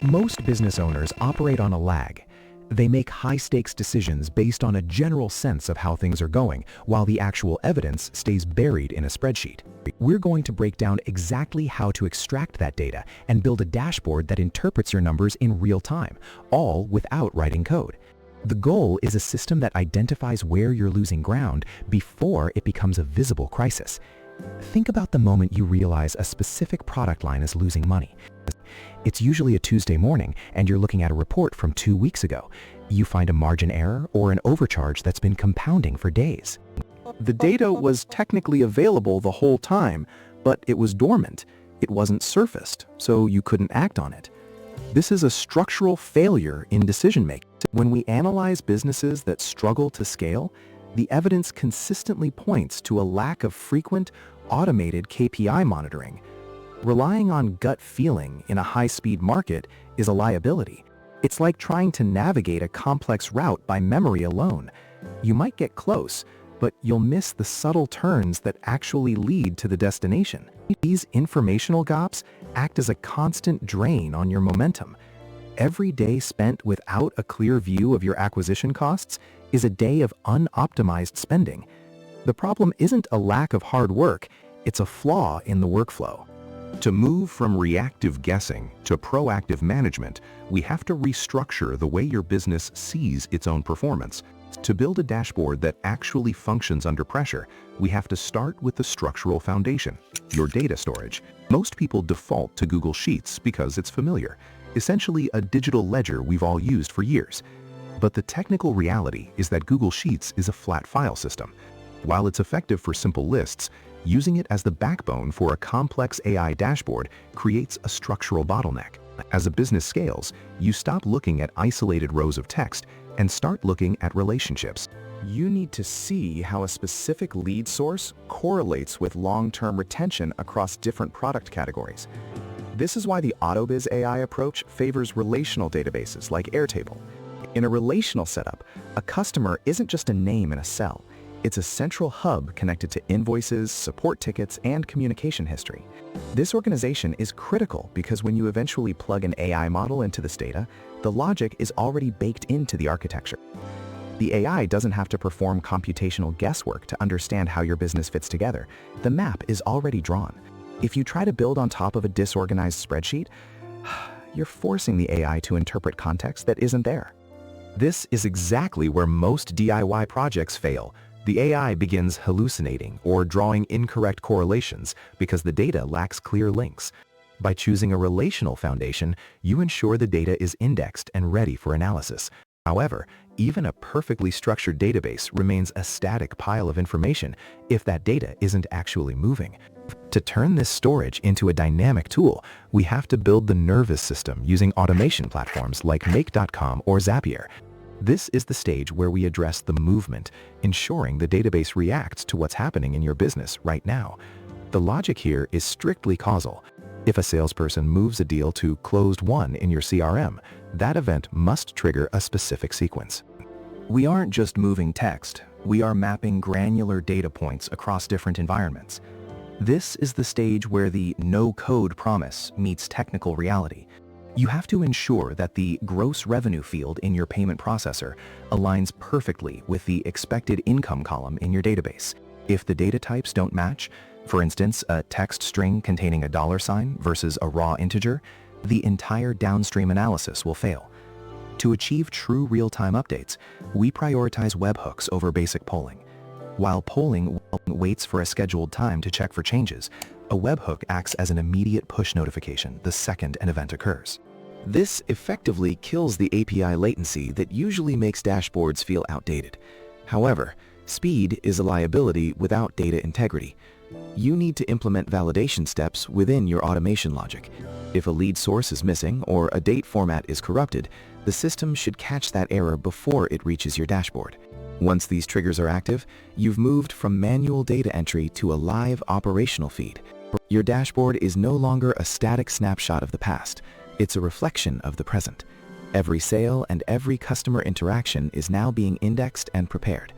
Most business owners operate on a lag. They make high-stakes decisions based on a general sense of how things are going, while the actual evidence stays buried in a spreadsheet. We're going to break down exactly how to extract that data and build a dashboard that interprets your numbers in real time, all without writing code. The goal is a system that identifies where you're losing ground before it becomes a visible crisis. Think about the moment you realize a specific product line is losing money. It's usually a Tuesday morning and you're looking at a report from 2 weeks ago. You find a margin error or an overcharge that's been compounding for days. The data was technically available the whole time, but it was dormant. It wasn't surfaced, so you couldn't act on it. This is a structural failure in decision-making. When we analyze businesses that struggle to scale, the evidence consistently points to a lack of frequent, automated KPI monitoring. Relying on gut feeling in a high-speed market is a liability. It's like trying to navigate a complex route by memory alone. You might get close, but you'll miss the subtle turns that actually lead to the destination. These informational gaps act as a constant drain on your momentum. Every day spent without a clear view of your acquisition costs is a day of unoptimized spending. The problem isn't a lack of hard work, it's a flaw in the workflow. To move from reactive guessing to proactive management, we have to restructure the way your business sees its own performance. To build a dashboard that actually functions under pressure, we have to start with the structural foundation, your data storage. Most people default to Google Sheets because it's familiar, essentially a digital ledger we've all used for years. But the technical reality is that Google Sheets is a flat file system. While it's effective for simple lists, using it as the backbone for a complex AI dashboard creates a structural bottleneck. As a business scales, you stop looking at isolated rows of text and start looking at relationships. You need to see how a specific lead source correlates with long-term retention across different product categories. This is why the AutoBiz AI approach favors relational databases like Airtable. In a relational setup, a customer isn't just a name in a cell. It's a central hub connected to invoices, support tickets, and communication history. This organization is critical because when you eventually plug an AI model into this data, the logic is already baked into the architecture. The AI doesn't have to perform computational guesswork to understand how your business fits together. The map is already drawn. If you try to build on top of a disorganized spreadsheet, you're forcing the AI to interpret context that isn't there. This is exactly where most DIY projects fail. The AI begins hallucinating or drawing incorrect correlations because the data lacks clear links. By choosing a relational foundation, you ensure the data is indexed and ready for analysis. However, even a perfectly structured database remains a static pile of information if that data isn't actually moving. To turn this storage into a dynamic tool, we have to build the nervous system using automation platforms like Make.com or Zapier. This is the stage where we address the movement, ensuring the database reacts to what's happening in your business right now. The logic here is strictly causal. If a salesperson moves a deal to closed won in your CRM, that event must trigger a specific sequence. We aren't just moving text, we are mapping granular data points across different environments. This is the stage where the no-code promise meets technical reality. You have to ensure that the gross revenue field in your payment processor aligns perfectly with the expected income column in your database. If the data types don't match, for instance, a text string containing a $ versus a raw integer, the entire downstream analysis will fail. To achieve true real-time updates, we prioritize webhooks over basic polling. While polling waits for a scheduled time to check for changes, a webhook acts as an immediate push notification the second an event occurs. This effectively kills the API latency that usually makes dashboards feel outdated. However, speed is a liability without data integrity. You need to implement validation steps within your automation logic. If a lead source is missing or a date format is corrupted, the system should catch that error before it reaches your dashboard. Once these triggers are active, you've moved from manual data entry to a live operational feed. Your dashboard is no longer a static snapshot of the past. It's a reflection of the present. Every sale and every customer interaction is now being indexed and prepared.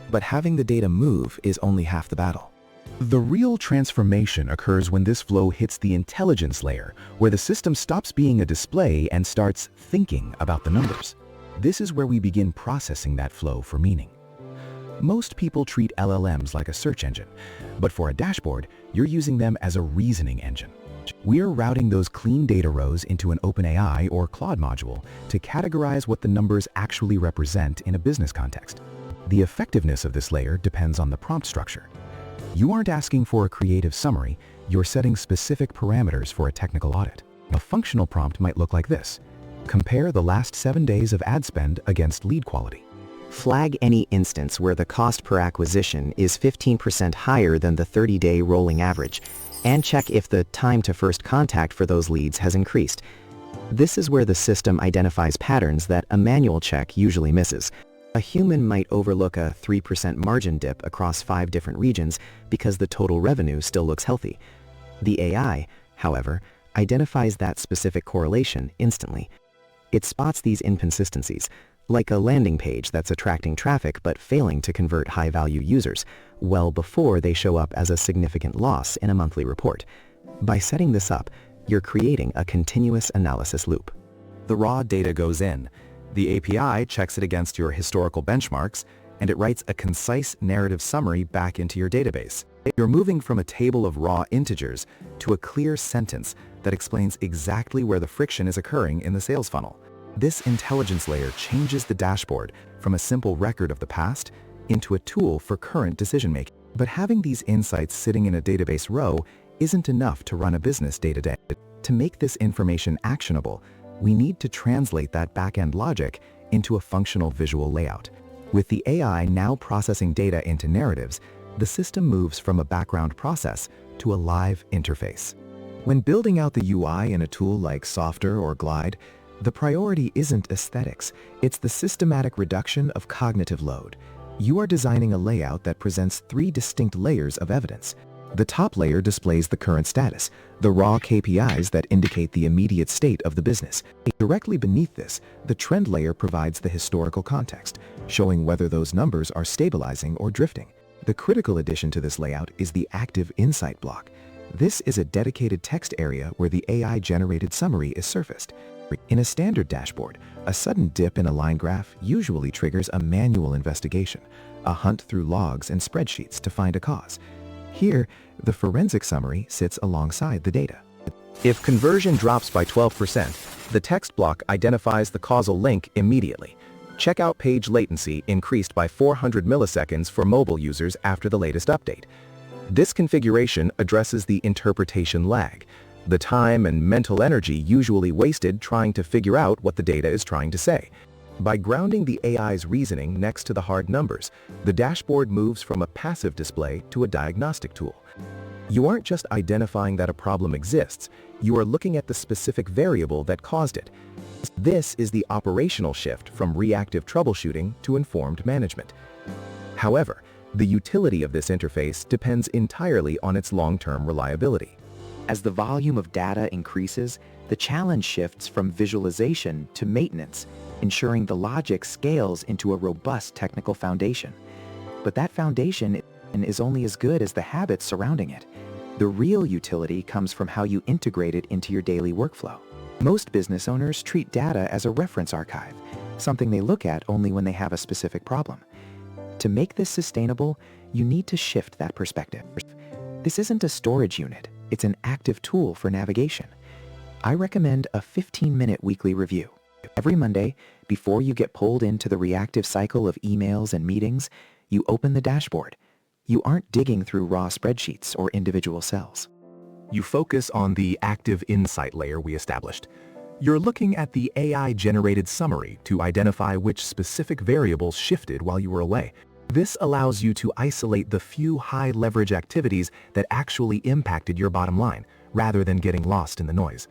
But having the data move is only half the battle. The real transformation occurs when this flow hits the intelligence layer, where the system stops being a display and starts thinking about the numbers. This is where we begin processing that flow for meaning. Most people treat LLMs like a search engine, but for a dashboard, you're using them as a reasoning engine. We're routing those clean data rows into an OpenAI or Claude module to categorize what the numbers actually represent in a business context. The effectiveness of this layer depends on the prompt structure. You aren't asking for a creative summary, you're setting specific parameters for a technical audit. A functional prompt might look like this. Compare the last 7 days of ad spend against lead quality. Flag any instance where the cost per acquisition is 15% higher than the 30-day rolling average, and check if the time to first contact for those leads has increased. This is where the system identifies patterns that a manual check usually misses. A human might overlook a 3% margin dip across 5 different regions because the total revenue still looks healthy. The AI, however, identifies that specific correlation instantly. It spots these inconsistencies, like a landing page that's attracting traffic but failing to convert high-value users, well before they show up as a significant loss in a monthly report. By setting this up, you're creating a continuous analysis loop. The raw data goes in. The API checks it against your historical benchmarks, and it writes a concise narrative summary back into your database. You're moving from a table of raw integers to a clear sentence that explains exactly where the friction is occurring in the sales funnel. This intelligence layer changes the dashboard from a simple record of the past into a tool for current decision-making. But having these insights sitting in a database row isn't enough to run a business day-to-day. To make this information actionable, we need to translate that back-end logic into a functional visual layout. With the AI now processing data into narratives, the system moves from a background process to a live interface. When building out the UI in a tool like Softer or Glide, the priority isn't aesthetics, it's the systematic reduction of cognitive load. You are designing a layout that presents 3 distinct layers of evidence. The top layer displays the current status, the raw KPIs that indicate the immediate state of the business. Directly beneath this, the trend layer provides the historical context, showing whether those numbers are stabilizing or drifting. The critical addition to this layout is the active insight block. This is a dedicated text area where the AI-generated summary is surfaced. In a standard dashboard, a sudden dip in a line graph usually triggers a manual investigation, a hunt through logs and spreadsheets to find a cause. Here, the forensic summary sits alongside the data. If conversion drops by 12%, the text block identifies the causal link immediately. Checkout page latency increased by 400 milliseconds for mobile users after the latest update. This configuration addresses the interpretation lag, the time and mental energy usually wasted trying to figure out what the data is trying to say. By grounding the AI's reasoning next to the hard numbers, the dashboard moves from a passive display to a diagnostic tool. You aren't just identifying that a problem exists, you are looking at the specific variable that caused it. This is the operational shift from reactive troubleshooting to informed management. However, the utility of this interface depends entirely on its long-term reliability. As the volume of data increases, the challenge shifts from visualization to maintenance, ensuring the logic scales into a robust technical foundation. But that foundation is only as good as the habits surrounding it. The real utility comes from how you integrate it into your daily workflow. Most business owners treat data as a reference archive, something they look at only when they have a specific problem. To make this sustainable, you need to shift that perspective. This isn't a storage unit. It's an active tool for navigation. I recommend a 15-minute weekly review. Every Monday, before you get pulled into the reactive cycle of emails and meetings, you open the dashboard. You aren't digging through raw spreadsheets or individual cells. You focus on the active insight layer we established. You're looking at the AI-generated summary to identify which specific variables shifted while you were away. This allows you to isolate the few high-leverage activities that actually impacted your bottom line, rather than getting lost in the noise.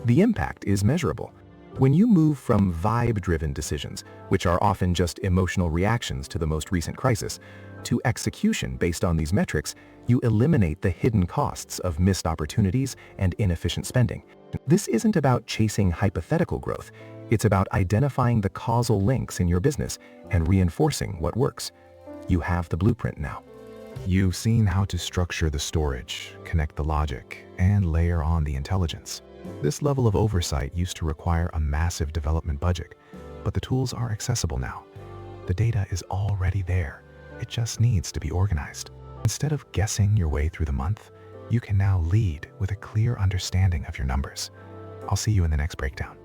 The impact is measurable. When you move from vibe-driven decisions, which are often just emotional reactions to the most recent crisis, to execution based on these metrics, you eliminate the hidden costs of missed opportunities and inefficient spending. This isn't about chasing hypothetical growth. It's about identifying the causal links in your business and reinforcing what works. You have the blueprint now. You've seen how to structure the storage, connect the logic, and layer on the intelligence. This level of oversight used to require a massive development budget, but the tools are accessible now. The data is already there. It just needs to be organized. Instead of guessing your way through the month, you can now lead with a clear understanding of your numbers. I'll see you in the next breakdown.